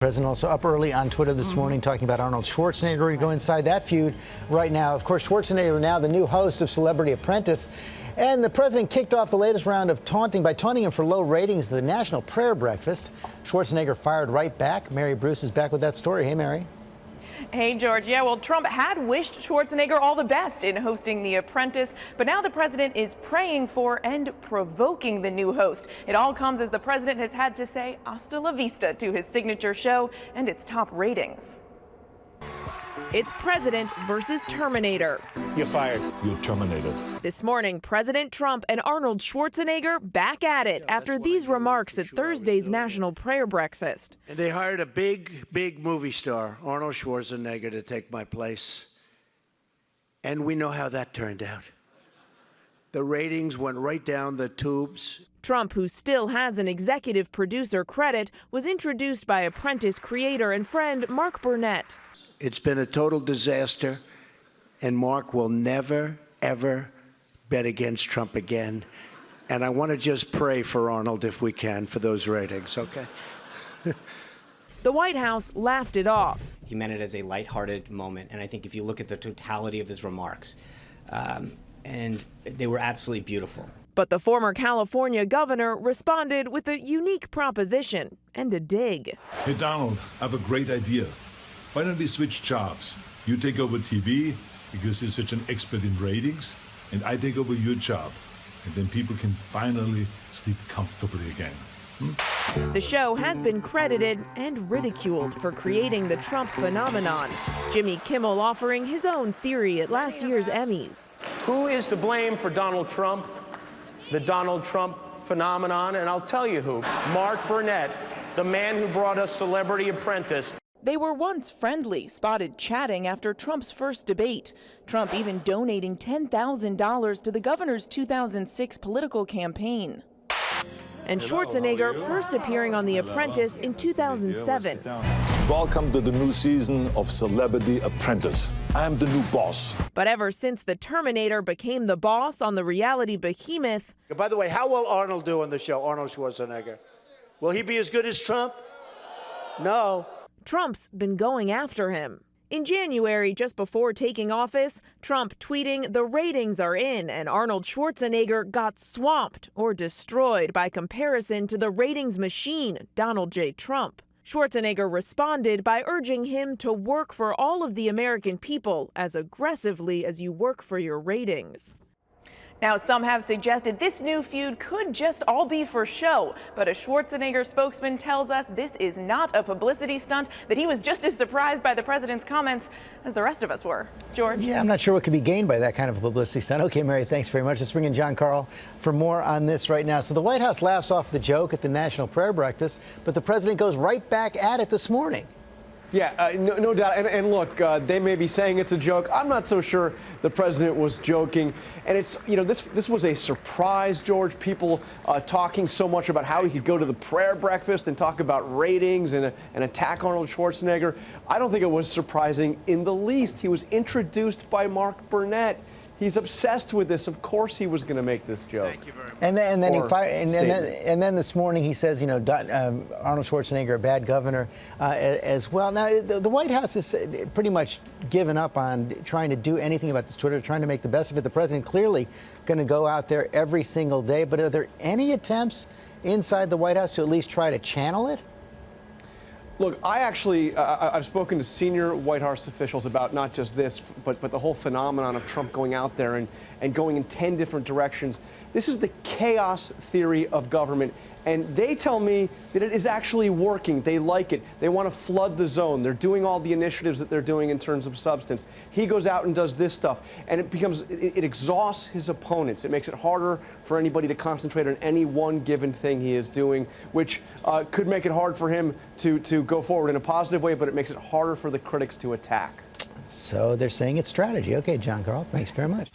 President also up early on Twitter this morning talking about Arnold Schwarzenegger. We go inside that feud right now. Of course, Schwarzenegger now the new host of Celebrity Apprentice. And the president kicked off the latest round of taunting by taunting him for low ratings at the National Prayer Breakfast. Schwarzenegger fired right back. Mary Bruce is back with that story. Hey, Mary. Hey, George. Yeah, well, Trump had wished Schwarzenegger all the best in hosting The Apprentice, but now the president is praying for and provoking the new host. It all comes as the president has had to say hasta la vista to his signature show and its top ratings. It's President versus Terminator. You're fired. You're terminated. This morning, President Trump and Arnold Schwarzenegger back at it after these remarks at Thursday's National Prayer Breakfast. And they hired a big movie star, Arnold Schwarzenegger, to take my place. And we know how that turned out. The ratings went right down the tubes. Trump, who still has an executive producer credit, was introduced by Apprentice creator and friend Mark Burnett. It's been a total disaster, and Mark will never, ever bet against Trump again. And I want to just pray for Arnold, if we can, for those ratings, okay? The White House laughed it off. He meant it as a lighthearted moment, and I think if you look at the totality of his remarks, and they were absolutely beautiful. But the former California governor responded with a unique proposition and a dig. Hey, Donald, I have a great idea. Why don't we switch jobs? You take over TV because you're such an expert in ratings, and I take over your job. And then people can finally sleep comfortably again. The show has been credited and ridiculed for creating the Trump phenomenon. Jimmy Kimmel offering his own theory at last year's Emmys. Who is to blame for Donald Trump, the Donald Trump phenomenon? And I'll tell you who. Mark Burnett, the man who brought us Celebrity Apprentice. They were once friendly, spotted chatting after Trump's first debate. Trump even donating $10,000 to the governor's 2006 political campaign. And Schwarzenegger first appearing on The Apprentice in 2007. Welcome to the new season of Celebrity Apprentice. I'm the new boss. But ever since the Terminator became the boss on the reality behemoth. By the way, how will Arnold do on the show, Arnold Schwarzenegger? Will he be as good as Trump? No. Trump's been going after him. In January, just before taking office, Trump tweeting the ratings are in, and Arnold Schwarzenegger got swamped or destroyed by comparison to the ratings machine, Donald J. Trump. Schwarzenegger responded by urging him to work for all of the American people as aggressively as you work for your ratings. Now, some have suggested this new feud could just all be for show, but a Schwarzenegger spokesman tells us this is not a publicity stunt, that he was just as surprised by the president's comments as the rest of us were. George? Yeah, I'm not sure what could be gained by that kind of a publicity stunt. Okay, Mary, thanks very much. Let's bring in John Carl for more on this right now. So the White House laughs off the joke at the National Prayer Breakfast, but the president goes right back at it this morning. Yeah, no doubt. And look, they may be saying it's a joke. I'm not so sure the president was joking. And it's, this was a surprise, George. People talking so much about how he could go to the prayer breakfast and talk about ratings and attack Arnold Schwarzenegger. I don't think it was surprising in the least. He was introduced by Mark Burnett. He's obsessed with this. Of course he was going to make this joke. Thank you very much. And then he fired, and then this morning he says, Arnold Schwarzenegger, a bad governor as well. Now, the White House has pretty much given up on trying to do anything about this Twitter, trying to make the best of it. The president clearly going to go out there every single day. But are there any attempts inside the White House to at least try to channel it? Look, I've spoken to senior White House officials about not just this, but the whole phenomenon of Trump going out there and going in 10 different directions. This is the chaos theory of government. And they tell me that it is actually working. They like it. They want to flood the zone. They're doing all the initiatives that they're doing in terms of substance. He goes out and does this stuff, and it exhausts his opponents. It makes it harder for anybody to concentrate on any one given thing he is doing, which could make it hard for him to go forward in a positive way, but it makes it harder for the critics to attack. So they're saying it's strategy. Okay, John Carl, thanks very much.